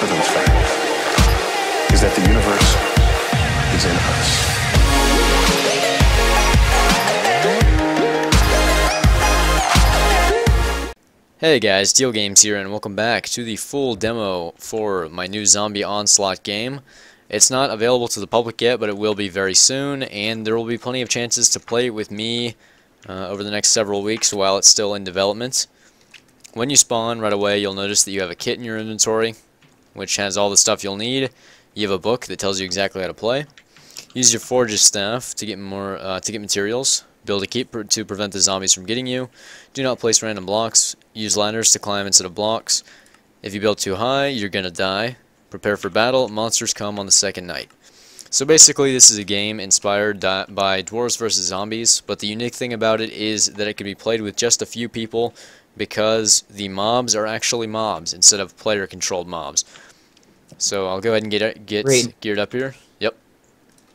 self-evident fact is that the universe is in us. Hey guys, Deal Games here, and welcome back to the full demo for my new Zombie Onslaught game. It's not available to the public yet, but it will be very soon, and there will be plenty of chances to play it with me over the next several weeks while it's still in development. When you spawn, right away you'll notice that you have a kit in your inventory, which has all the stuff you'll need. You have a book that tells you exactly how to play. Use your Forge's staff to get materials. Build a keep to prevent the zombies from getting you. Do not place random blocks. Use ladders to climb instead of blocks. If you build too high, you're gonna die. Prepare for battle. Monsters come on the second night. So basically this is a game inspired by Dwarves vs. Zombies, but the unique thing about it is that it can be played with just a few people because the mobs are actually mobs instead of player-controlled mobs. So I'll go ahead and get geared up here. Yep.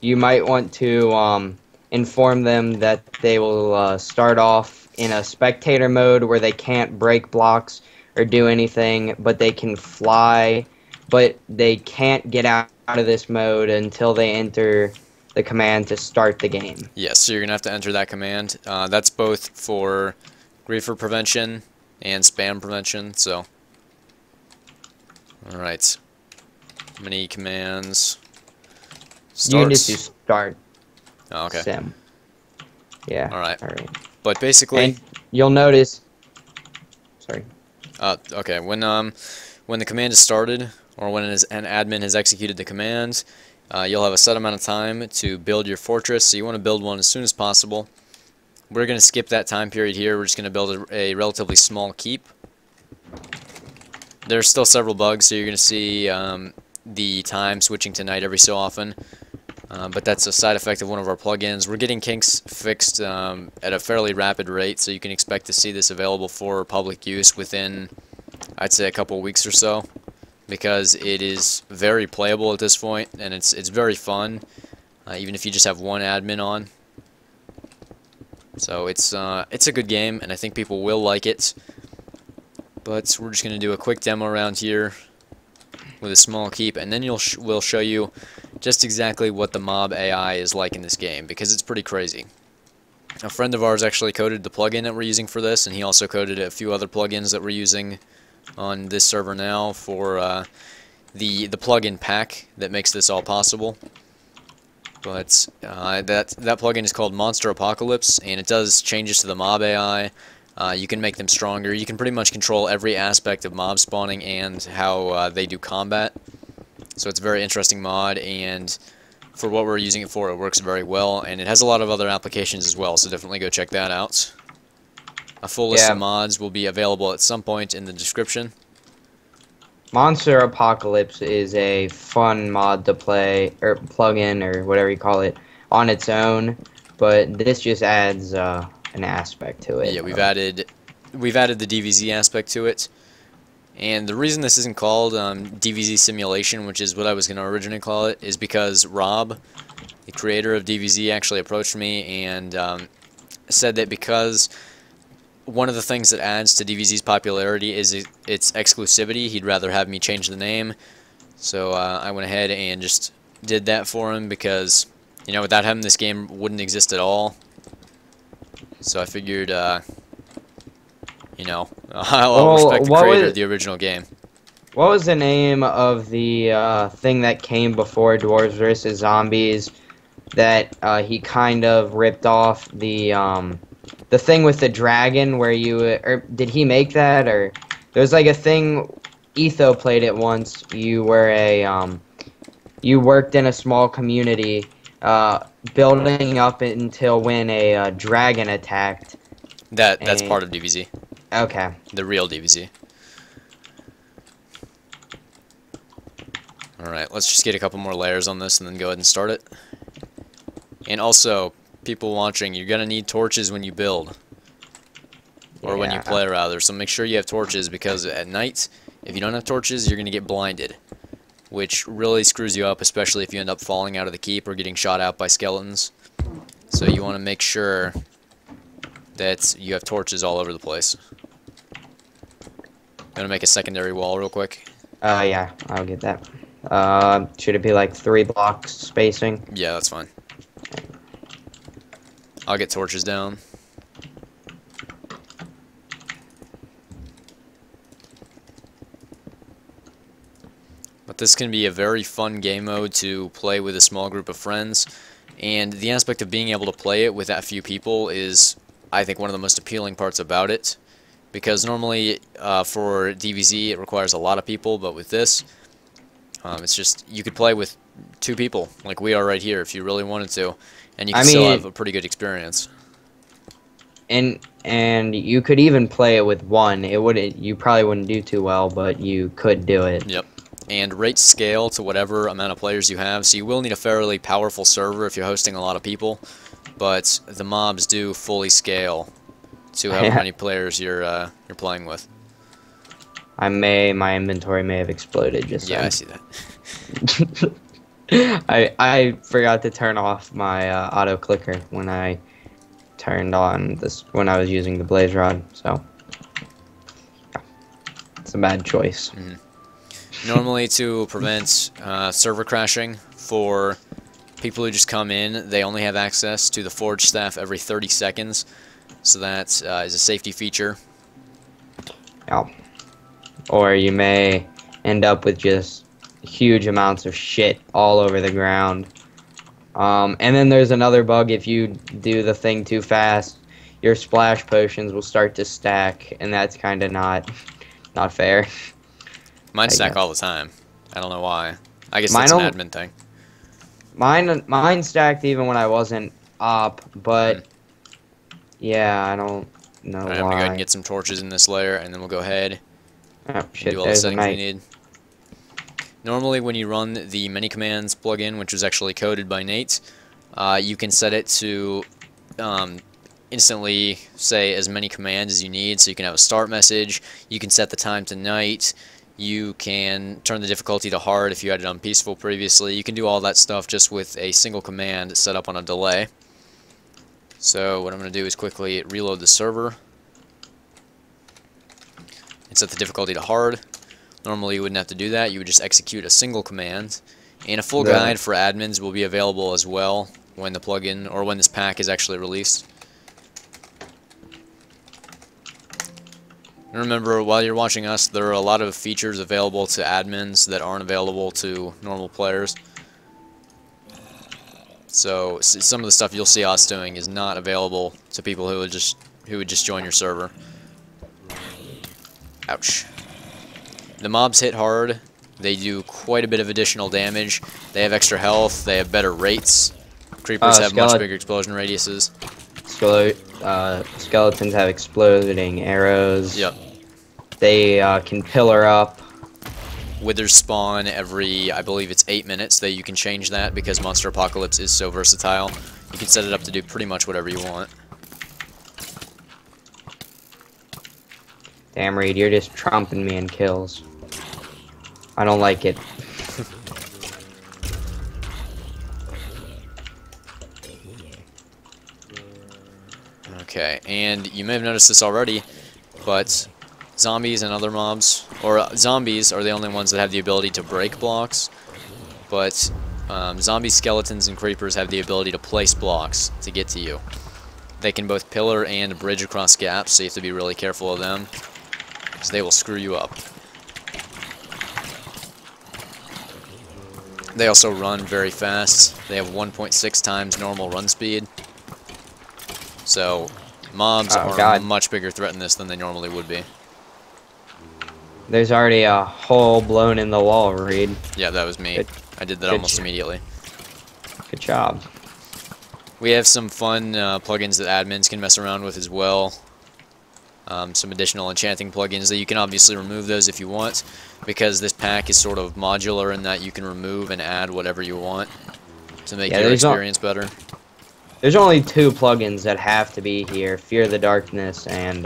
You might want to inform them that they will start off in a spectator mode where they can't break blocks or do anything, but they can fly, but they can't get out of this mode until they enter the command to start the game. Yes, so you're going to have to enter that command. That's both for griefer prevention and spam prevention, so. Alright. Many commands. You need to start. Oh, okay. Sim. Yeah. Alright. Alright. But basically, and you'll notice. Sorry. Okay. When the command is started, or when an admin has executed the command, you'll have a set amount of time to build your fortress. So you want to build one as soon as possible. We're going to skip that time period here. We're just going to build a relatively small keep. There's still several bugs, so you're going to see the time switching to night every so often. But that's a side effect of one of our plugins. We're getting kinks fixed at a fairly rapid rate, so you can expect to see this available for public use within, I'd say, a couple of weeks or so, because it is very playable at this point, and it's very fun, even if you just have one admin on. So it's a good game, and I think people will like it. But we're just going to do a quick demo around here with a small keep, and then we'll show you just exactly what the mob AI is like in this game, because it's pretty crazy. A friend of ours actually coded the plugin that we're using for this, and he also coded a few other plugins that we're using on this server now for the plugin pack that makes this all possible. But that plugin is called Monster Apocalypse, and it does changes to the mob AI. You can make them stronger. You can pretty much control every aspect of mob spawning and how they do combat. So it's a very interesting mod, and for what we're using it for, it works very well, and it has a lot of other applications as well, so definitely go check that out. A full list of mods will be available at some point in the description. Monster Apocalypse is a fun mod to play, or plugin, or whatever you call it, on its own, but this just adds an aspect to it. Yeah, we've added the DvZ aspect to it. And the reason this isn't called DvZ Simulation, which is what I was going to originally call it, is because Rob, the creator of DvZ, actually approached me and said that because one of the things that adds to DvZ's popularity is its exclusivity, he'd rather have me change the name. So I went ahead and just did that for him because, you know, without him this game wouldn't exist at all. So I figured, you know, I'll respect the creator of the original game. What was the name of the thing that came before Dwarves vs. Zombies that he kind of ripped off? The thing with the dragon where you... or did he make that? Or there was like a thing... Etho played it once. You were a... you worked in a small community building up until when a dragon attacked. That's part of DvZ. Okay. The real DvZ. Alright, let's just get a couple more layers on this and then go ahead and start it. And also, people watching, you're going to need torches when you build. Or when you play, rather. So make sure you have torches, because at night, if you don't have torches, you're going to get blinded. Which really screws you up, especially if you end up falling out of the keep or getting shot out by skeletons. So you want to make sure that you have torches all over the place. I'm going to make a secondary wall real quick. Yeah, I'll get that. Should it be like 3 blocks spacing? Yeah, that's fine. I'll get torches down. But this can be a very fun game mode to play with a small group of friends, and the aspect of being able to play it with that few people is, I think, one of the most appealing parts about it, because normally for DvZ it requires a lot of people, but with this, it's just, you could play with 2 people, like we are right here, if you really wanted to, and you can still have a pretty good experience. And you could even play it with 1. You probably wouldn't do too well, but you could do it. Yep. And rates scale to whatever amount of players you have, so you will need a fairly powerful server if you're hosting a lot of people, but the mobs do fully scale to however many players you're playing with. My inventory may have exploded just Yeah, then. I see that. I forgot to turn off my auto clicker when I turned on this when I was using the blaze rod, so yeah, it's a bad choice. Normally, to prevent server crashing for people who just come in, they only have access to the forge staff every 30 seconds, so that is a safety feature. Yeah. Or you may end up with just huge amounts of shit all over the ground. And then there's another bug: if you do the thing too fast, your splash potions will start to stack, and that's kind of not fair. Mine stack all the time. I don't know why. I guess that's an admin thing. Mine stacked even when I wasn't up, but yeah, I don't know why. Alright, I'm gonna go ahead and get some torches in this layer, and then we'll go ahead Oh, shit, and do all the there's a settings we knight. need. Normally, when you run the many commands plugin, which was actually coded by Nate, you can set it to instantly say as many commands as you need, so you can have a start message, you can set the time to night, you can turn the difficulty to hard if you had it on peaceful previously. You can do all that stuff just with a single command set up on a delay. So what I'm going to do is quickly reload the server and set the difficulty to hard. Normally you wouldn't have to do that, you would just execute a single command. And a full guide for admins will be available as well when the plugin, or when this pack is actually released. And remember, while you're watching us, there are a lot of features available to admins that aren't available to normal players. So some of the stuff you'll see us doing is not available to people who would just join your server. Ouch. The mobs hit hard. They do quite a bit of additional damage. They have extra health. They have better rates. Creepers have much bigger explosion radiuses. Skeletons have exploding arrows. Yep. They can pillar up. Withers spawn every, I believe it's 8 minutes. That you can change that because Monster Apocalypse is so versatile. You can set it up to do pretty much whatever you want. Damn, Reed, you're just trumping me in kills. I don't like it. Okay, and you may have noticed this already, but zombies and other mobs, or zombies are the only ones that have the ability to break blocks, but zombies, skeletons, and creepers have the ability to place blocks to get to you. They can both pillar and bridge across gaps, so you have to be really careful of them, because they will screw you up. They also run very fast. They have 1.6 times normal run speed. So, mobs are a much bigger threat in this than they normally would be. There's already a hole blown in the wall, Reed. Yeah, that was me. I did that almost immediately. Good job. We have some fun plugins that admins can mess around with as well. Some additional enchanting plugins that you can obviously remove those if you want, because this pack is sort of modular in that you can remove and add whatever you want to make your experience better. There's only 2 plugins that have to be here: Fear the Darkness and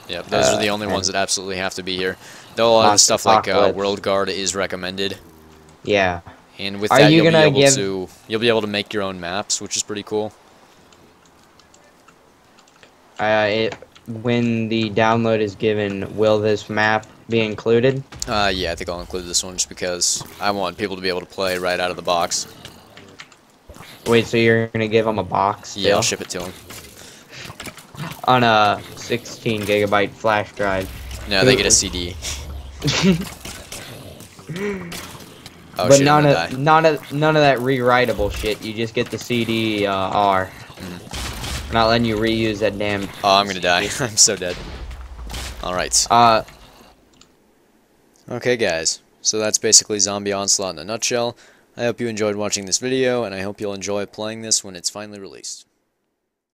yeah, those are the only ones that absolutely have to be here. Though a lot of stuff like World Guard is recommended. Yeah. And with that, you'll be able to make your own maps, which is pretty cool. When the download is given, will this map be included? Yeah, I think I'll include this one just because I want people to be able to play right out of the box. Wait, so you're gonna give them a box? Yeah, I'll still? ship it to them. On a 16 gigabyte flash drive. No, they get a CD. Oh But shit, I'm gonna die. none of that rewritable shit. You just get the CD R. Mm. Not letting you reuse that damn. Oh, I'm gonna die. I'm so dead. Alright. Okay, guys. So that's basically Zombie Onslaught in a nutshell. I hope you enjoyed watching this video, and I hope you'll enjoy playing this when it's finally released.